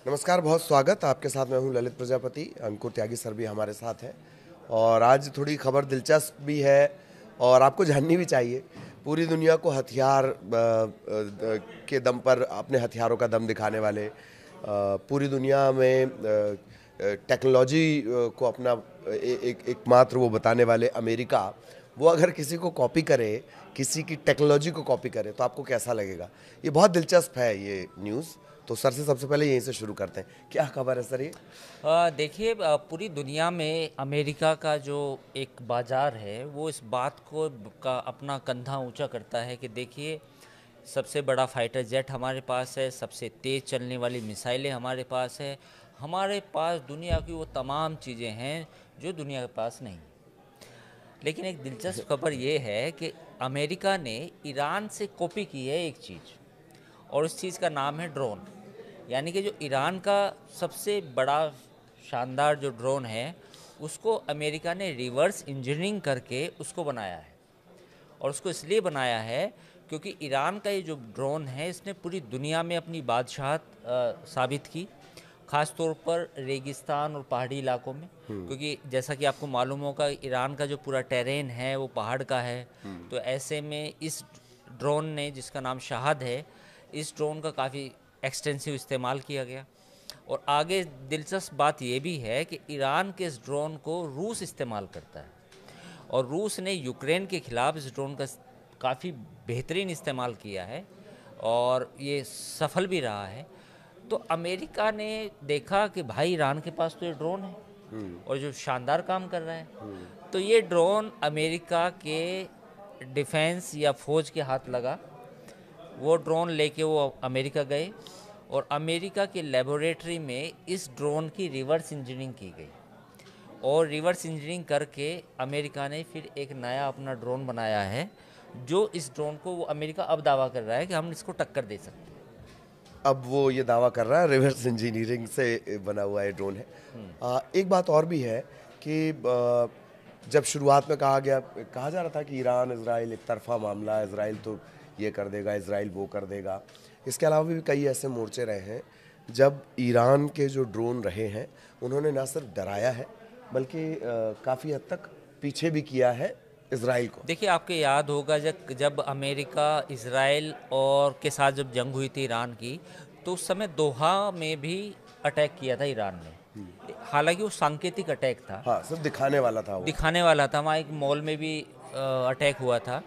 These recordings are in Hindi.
नमस्कार, बहुत स्वागत। आपके साथ मैं हूं ललित प्रजापति। अंकुर त्यागी सर भी हमारे साथ हैं और आज थोड़ी खबर दिलचस्प भी है और आपको जाननी भी चाहिए। पूरी दुनिया को हथियार के दम पर, अपने हथियारों का दम दिखाने वाले, पूरी दुनिया में टेक्नोलॉजी को अपना एकमात्र वो बताने वाले अमेरिका, वो अगर किसी को कॉपी करे, किसी की टेक्नोलॉजी को कॉपी करे तो आपको कैसा लगेगा? ये बहुत दिलचस्प है ये न्यूज़। तो सर से सबसे पहले यहीं से शुरू करते हैं, क्या खबर है सर ये? देखिए, पूरी दुनिया में अमेरिका का जो एक बाज़ार है वो इस बात को का अपना कंधा ऊंचा करता है कि देखिए, सबसे बड़ा फाइटर जेट हमारे पास है, सबसे तेज़ चलने वाली मिसाइलें हमारे पास है, हमारे पास दुनिया की वो तमाम चीज़ें हैं जो दुनिया के पास नहीं। लेकिन एक दिलचस्प खबर ये है कि अमेरिका ने ईरान से कॉपी की है एक चीज़, और उस चीज़ का नाम है ड्रोन। यानी कि जो ईरान का सबसे बड़ा शानदार जो ड्रोन है, उसको अमेरिका ने रिवर्स इंजीनियरिंग करके उसको बनाया है। और उसको इसलिए बनाया है क्योंकि ईरान का ये जो ड्रोन है, इसने पूरी दुनिया में अपनी बादशाहत साबित की, ख़ास तौर पर रेगिस्तान और पहाड़ी इलाकों में। क्योंकि जैसा कि आपको मालूम होगा, ईरान का जो पूरा टेरेन है वो पहाड़ का है। तो ऐसे में इस ड्रोन ने, जिसका नाम शाहद है, इस ड्रोन का काफ़ी एक्सटेंसिव इस्तेमाल किया गया। और आगे दिलचस्प बात यह भी है कि ईरान के इस ड्रोन को रूस इस्तेमाल करता है, और रूस ने यूक्रेन के ख़िलाफ़ इस ड्रोन का काफ़ी बेहतरीन इस्तेमाल किया है और ये सफल भी रहा है। तो अमेरिका ने देखा कि भाई, ईरान के पास तो ये ड्रोन है और जो शानदार काम कर रहा है, तो ये ड्रोन अमेरिका के डिफेंस या फौज के हाथ लगा। वो ड्रोन लेके वो अमेरिका गए और अमेरिका के लेबोरेटरी में इस ड्रोन की रिवर्स इंजीनियरिंग की गई, और रिवर्स इंजीनियरिंग करके अमेरिका ने फिर एक नया अपना ड्रोन बनाया है, जो इस ड्रोन को वो अमेरिका अब दावा कर रहा है कि हम इसको टक्कर दे सकते हैं। अब वो ये दावा कर रहा है रिवर्स इंजीनियरिंग से बना हुआ ये ड्रोन है। एक बात और भी है कि जब शुरुआत में कहा जा रहा था कि ईरान इजराइल एक तरफा मामला है, इजराइल तो ये कर देगा, इजराइल वो कर देगा। इसके अलावा भी कई ऐसे मोर्चे रहे हैं जब ईरान के जो ड्रोन रहे हैं, उन्होंने ना सिर्फ डराया है बल्कि काफ़ी हद तक पीछे भी किया है इजराइल को। देखिए, आपको याद होगा जब जब अमेरिका इसराइल और के साथ जब जंग हुई थी ईरान की, तो उस समय दोहा में भी अटैक किया था ईरान ने। हालांकि वो सांकेतिक अटैक था, हाँ, सिर्फ दिखाने वाला था वो। दिखाने वाला था। वहाँ एक मॉल में भी अटैक हुआ था।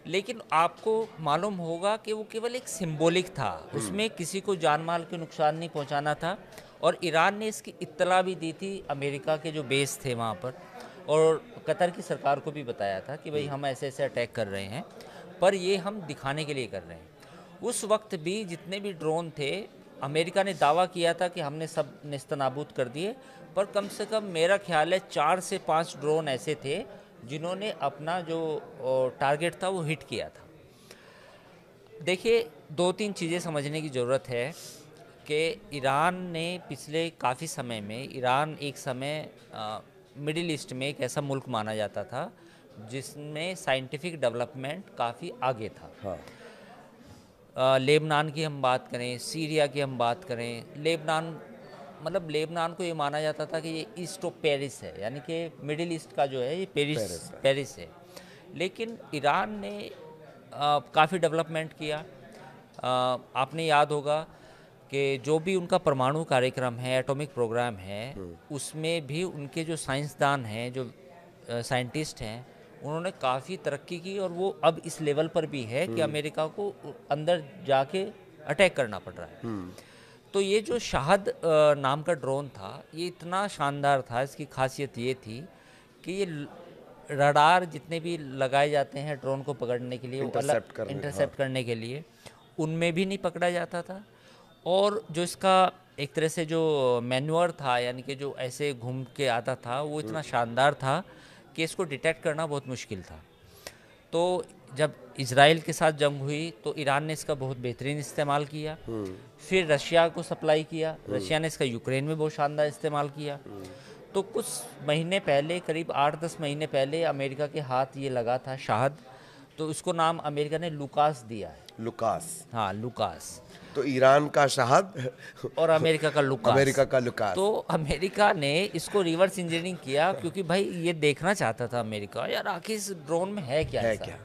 लेकिन आपको मालूम होगा कि वो केवल एक सिंबॉलिक था, उसमें किसी को जान माल के नुकसान नहीं पहुंचाना था। और ईरान ने इसकी इत्तला भी दी थी अमेरिका के जो बेस थे वहाँ पर, और कतर की सरकार को भी बताया था कि भाई, हम ऐसे ऐसे अटैक कर रहे हैं, पर ये हम दिखाने के लिए कर रहे हैं। उस वक्त भी जितने भी ड्रोन थे, अमेरिका ने दावा किया था कि हमने सब नेस्तनाबूद कर दिए, पर कम से कम मेरा ख्याल है 4 से 5 ड्रोन ऐसे थे जिन्होंने अपना जो टारगेट था वो हिट किया था। देखिए, 2-3 चीज़ें समझने की ज़रूरत है कि ईरान ने पिछले काफ़ी समय में, ईरान एक समय मिडिल ईस्ट में एक ऐसा मुल्क माना जाता था जिसमें साइंटिफिक डेवलपमेंट काफ़ी आगे था। हाँ, लेबनान की हम बात करें, सीरिया की हम बात करें, लेबनान, मतलब लेबनान को ये माना जाता था कि ये ईस्ट ऑफ पेरिस है, यानी कि मिडिल ईस्ट का जो है ये पेरिस पेरिस है। पेरिस है। लेकिन ईरान ने काफ़ी डेवलपमेंट किया। आपने याद होगा कि जो भी उनका परमाणु कार्यक्रम है, एटॉमिक प्रोग्राम है, उसमें भी उनके जो साइंसदान हैं, जो साइंटिस्ट हैं, उन्होंने काफ़ी तरक्की की, और वो अब इस लेवल पर भी है कि अमेरिका को अंदर जाके अटैक करना पड़ रहा है। तो ये जो शाहद नाम का ड्रोन था, ये इतना शानदार था, इसकी खासियत ये थी कि ये रडार जितने भी लगाए जाते हैं ड्रोन को पकड़ने के लिए, वो अलग हाँ। इंटरसेप्ट करने के लिए, उनमें भी नहीं पकड़ा जाता था। और जो इसका एक तरह से जो मैन्यूअर था, यानी कि जो ऐसे घूम के आता था, वो इतना शानदार था कि इसको डिटेक्ट करना बहुत मुश्किल था। तो जब इजराइल के साथ जंग हुई तो ईरान ने इसका बहुत बेहतरीन इस्तेमाल किया। फिर रशिया को सप्लाई किया, रशिया ने इसका यूक्रेन में बहुत शानदार इस्तेमाल किया। तो कुछ महीने पहले, करीब 8-10 महीने पहले, अमेरिका के हाथ ये लगा था शाहद। तो इसको नाम अमेरिका ने लुकास दिया है। लुकास। हाँ, लुकास। तो ईरान का शाहद और अमेरिका का लुकास। अमेरिका का लुकास। तो अमेरिका ने इसको रिवर्स इंजीनियरिंग किया, क्योंकि भाई ये देखना चाहता था अमेरिका, यार आखिर इस ड्रोन में है क्या है ऐसा। क्या?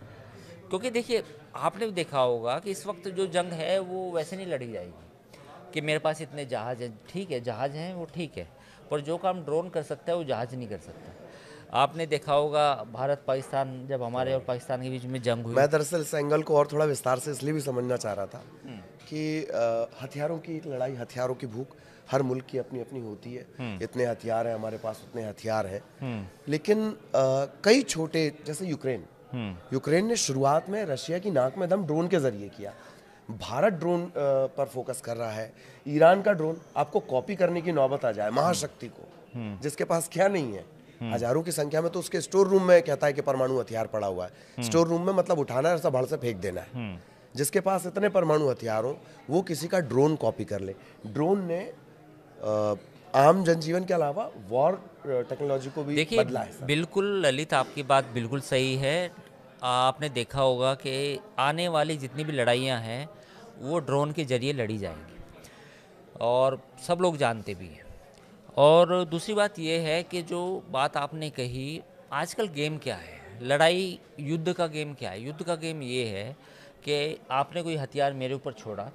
क्योंकि देखिए, आपने भी देखा होगा कि इस वक्त जो जंग है वो वैसे नहीं लड़ी जाएगी कि मेरे पास इतने जहाज़ हैं। ठीक है, जहाज़ हैं वो ठीक है, पर जो काम ड्रोन कर सकता है वो जहाज़ नहीं कर सकता। आपने देखा होगा भारत पाकिस्तान, जब हमारे और पाकिस्तान के बीच में जंग हुई। मैं दरअसल इस एंगल को और थोड़ा विस्तार से इसलिए भी समझना चाह रहा था कि हथियारों की एक लड़ाई, हथियारों की भूख हर मुल्क की अपनी अपनी होती है। इतने हथियार हैं हमारे पास, उतने हथियार हैं, लेकिन कई छोटे, जैसे यूक्रेन ने शुरुआत में रशिया की नाक में दम ड्रोन के जरिए किया। भारत ड्रोन पर फोकस कर रहा है। ईरान का ड्रोन आपको कॉपी करने की नौबत आ जाए, महाशक्ति को, जिसके पास क्या नहीं है, हजारों की संख्या में, तो उसके स्टोर रूम में कहता है कि परमाणु हथियार पड़ा हुआ है। स्टोर रूम में मतलब उठाना है, ऐसा भड़ से फेंक देना है। जिसके पास इतने परमाणु हथियार हो, वो किसी का ड्रोन कॉपी कर ले। ड्रोन ने आम जनजीवन के अलावा वॉर टेक्नोलॉजी को भी देखिए, बदला है सर। बिल्कुल ललित, आपकी बात बिल्कुल सही है। आपने देखा होगा कि आने वाली जितनी भी लड़ाइयाँ हैं वो ड्रोन के जरिए लड़ी जाएंगी, और सब लोग जानते भी हैं। और दूसरी बात यह है कि जो बात आपने कही, आजकल गेम क्या है, लड़ाई युद्ध का गेम क्या है। युद्ध का गेम ये है कि आपने कोई हथियार मेरे ऊपर छोड़ा,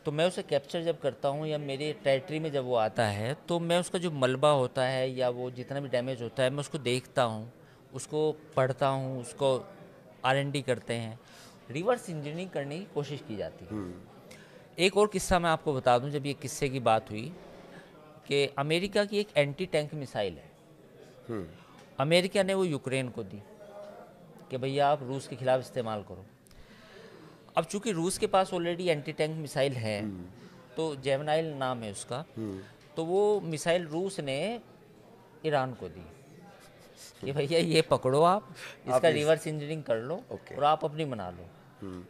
तो मैं उसे कैप्चर जब करता हूँ या मेरे टेरिटरी में जब वो आता है, तो मैं उसका जो मलबा होता है या वो जितना भी डैमेज होता है, मैं उसको देखता हूँ, उसको पढ़ता हूँ, उसको R&D करते हैं, रिवर्स इंजीनियरिंग करने की कोशिश की जाती है। एक और किस्सा मैं आपको बता दूं, जब ये किस्से की बात हुई कि अमेरिका की एक एंटी टैंक मिसाइल है, अमेरिका ने वो यूक्रेन को दी कि भैया आप रूस के खिलाफ इस्तेमाल करो। अब चूंकि रूस के पास ऑलरेडी एंटी टैंक मिसाइल है, तो जेवनाइल नाम है उसका, तो वो मिसाइल रूस ने ईरान को दी कि भैया ये पकड़ो, आप इसका रिवर्स इंजीनियरिंग कर लो और आप अपनी बना लो।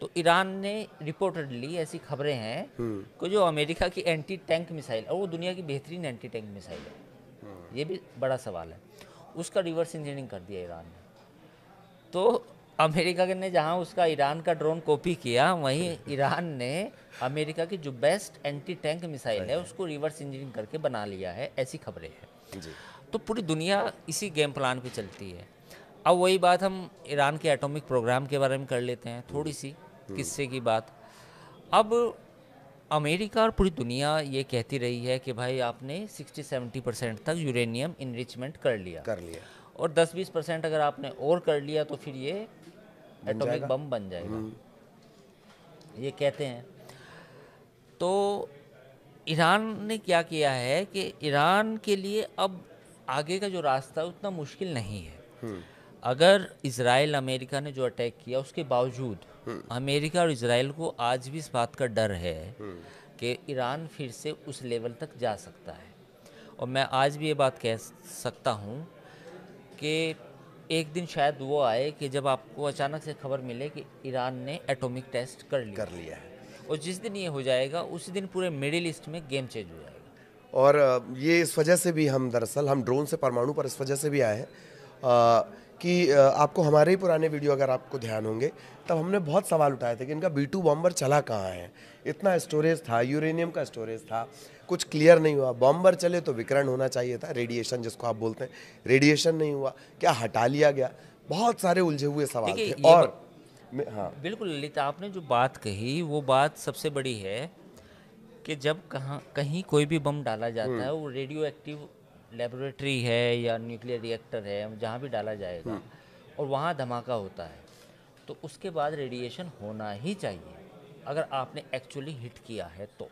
तो ईरान ने रिपोर्टेडली, ऐसी खबरें हैं कि जो अमेरिका की एंटी टैंक मिसाइल, और वो दुनिया की बेहतरीन एंटी टैंक मिसाइल है, ये भी बड़ा सवाल है, उसका रिवर्स इंजीनियरिंग कर दिया ईरान ने। तो अमेरिका ने जहां उसका ईरान का ड्रोन कॉपी किया, वहीं ईरान ने अमेरिका की जो बेस्ट एंटी टैंक मिसाइल है उसको रिवर्स इंजीनियरिंग करके बना लिया है, ऐसी खबरें हैं। तो पूरी दुनिया इसी गेम प्लान पे चलती है। अब वही बात हम ईरान के एटॉमिक प्रोग्राम के बारे में कर लेते हैं, थोड़ी सी किस्से की बात। अब अमेरिका और पूरी दुनिया ये कहती रही है कि भाई आपने 60-70% तक यूरेनियम इनरिचमेंट कर लिया, और 10-20% अगर आपने और कर लिया तो फिर ये एटॉमिक बम बन जाएगा, ये कहते हैं। तो ईरान ने क्या किया है कि ईरान के लिए अब आगे का जो रास्ता उतना मुश्किल नहीं है। अगर इजराइल अमेरिका ने जो अटैक किया, उसके बावजूद अमेरिका और इजराइल को आज भी इस बात का डर है कि ईरान फिर से उस लेवल तक जा सकता है। और मैं आज भी ये बात कह सकता हूँ कि एक दिन शायद वो आए कि जब आपको अचानक से खबर मिले कि ईरान ने एटॉमिक टेस्ट कर लिया है, और जिस दिन ये हो जाएगा उसी दिन पूरे मिडिल ईस्ट में गेम चेंज हो जाएगा। और ये इस वजह से भी हम ड्रोन से परमाणु पर इस वजह से भी आए हैं कि आपको हमारे ही पुराने वीडियो अगर आपको ध्यान होंगे, तब हमने बहुत सवाल उठाए थे कि इनका B2 बॉम्बर चला कहाँ है। इतना स्टोरेज था, यूरेनियम का स्टोरेज था, कुछ क्लियर नहीं हुआ। बॉम्बर चले तो विकिरण होना चाहिए था, रेडिएशन जिसको आप बोलते हैं, रेडिएशन नहीं हुआ, क्या हटा लिया गया। बहुत सारे उलझे हुए सवाल थे। और हाँ, बिल्कुल ललित, आपने जो बात कही वो बात सबसे बड़ी है कि जब कहीं कोई भी बम डाला जाता है, वो रेडियो एक्टिव लेबोरेटरी है या न्यूक्लियर रिएक्टर है, जहाँ भी डाला जाएगा और वहाँ धमाका होता है, तो उसके बाद रेडिएशन होना ही चाहिए, अगर आपने एक्चुअली हिट किया है तो।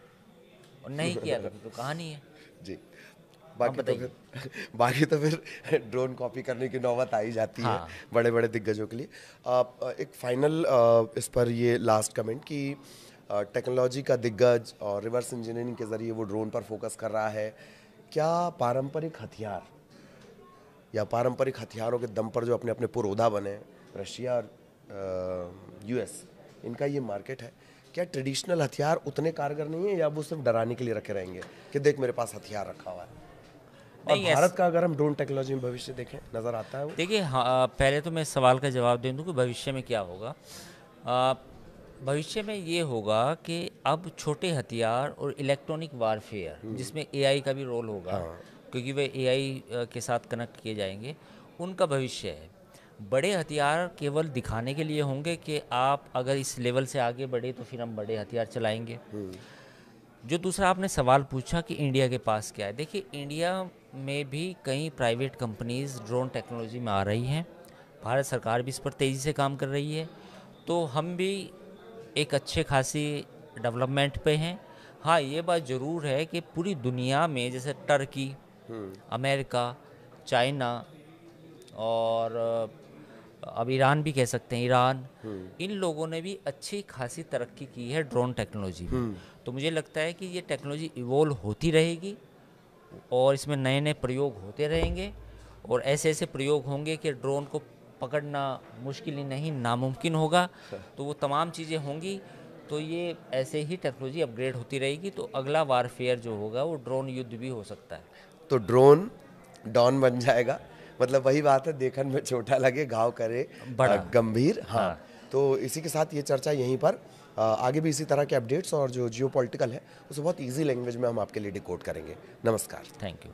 और नहीं किया तो कहानी है जी। बाकी तो फिर ड्रोन कॉपी करने की नौबत आई जाती है बड़े बड़े दिग्गजों के लिए। एक फाइनल इस पर ये लास्ट कमेंट कि टेक्नोलॉजी का दिग्गज और रिवर्स इंजीनियरिंग के ज़रिए वो ड्रोन पर फोकस कर रहा है। क्या पारंपरिक हथियार या पारंपरिक हथियारों के दम पर जो अपने अपने पुरोधा बने, रशिया और US, इनका ये मार्केट है, क्या ट्रेडिशनल हथियार उतने कारगर नहीं है, या वो सिर्फ डराने के लिए रखे रहेंगे कि देख मेरे पास हथियार रखा हुआ है? और नहीं, भारत का अगर हम ड्रोन टेक्नोलॉजी में भविष्य देखें, नज़र आता है वो? देखिए, हाँ, पहले तो मैं सवाल का जवाब दे दूं कि भविष्य में क्या होगा। आ, भविष्य में ये होगा कि अब छोटे हथियार और इलेक्ट्रॉनिक वारफेयर जिसमें एआई का भी रोल होगा, हाँ। क्योंकि वे एआई के साथ कनेक्ट किए जाएंगे, उनका भविष्य है। बड़े हथियार केवल दिखाने के लिए होंगे कि आप अगर इस लेवल से आगे बढ़े तो फिर हम बड़े हथियार चलाएंगे। जो दूसरा आपने सवाल पूछा कि इंडिया के पास क्या है, देखिए इंडिया में भी कई प्राइवेट कंपनीज ड्रोन टेक्नोलॉजी में आ रही हैं। भारत सरकार भी इस पर तेज़ी से काम कर रही है, तो हम भी एक अच्छे खासी डेवलपमेंट पे हैं। हाँ, ये बात ज़रूर है कि पूरी दुनिया में जैसे टर्की, अमेरिका, चाइना और अब ईरान भी कह सकते हैं, ईरान, इन लोगों ने भी अच्छी खासी तरक्की की है ड्रोन टेक्नोलॉजी में। तो मुझे लगता है कि ये टेक्नोलॉजी इवॉल्व होती रहेगी और इसमें नए नए प्रयोग होते रहेंगे, और ऐसे ऐसे प्रयोग होंगे कि ड्रोन को पकड़ना मुश्किल ही नहीं, नामुमकिन होगा। तो वो तमाम चीज़ें होंगी, तो ये ऐसे ही टेक्नोलॉजी अपग्रेड होती रहेगी, तो अगला वारफेयर जो होगा वो ड्रोन युद्ध भी हो सकता है। तो ड्रोन डॉन बन जाएगा, मतलब वही बात है, देखन में छोटा लगे घाव करे बड़ा। गंभीर। हाँ, हाँ। तो इसी के साथ ये चर्चा यहीं पर, आगे भी इसी तरह के अपडेट्स और जो जियो पॉलिटिकल है उसे बहुत ईजी लैंग्वेज में हम आपके लिए डिकोड करेंगे। नमस्कार। Thank you.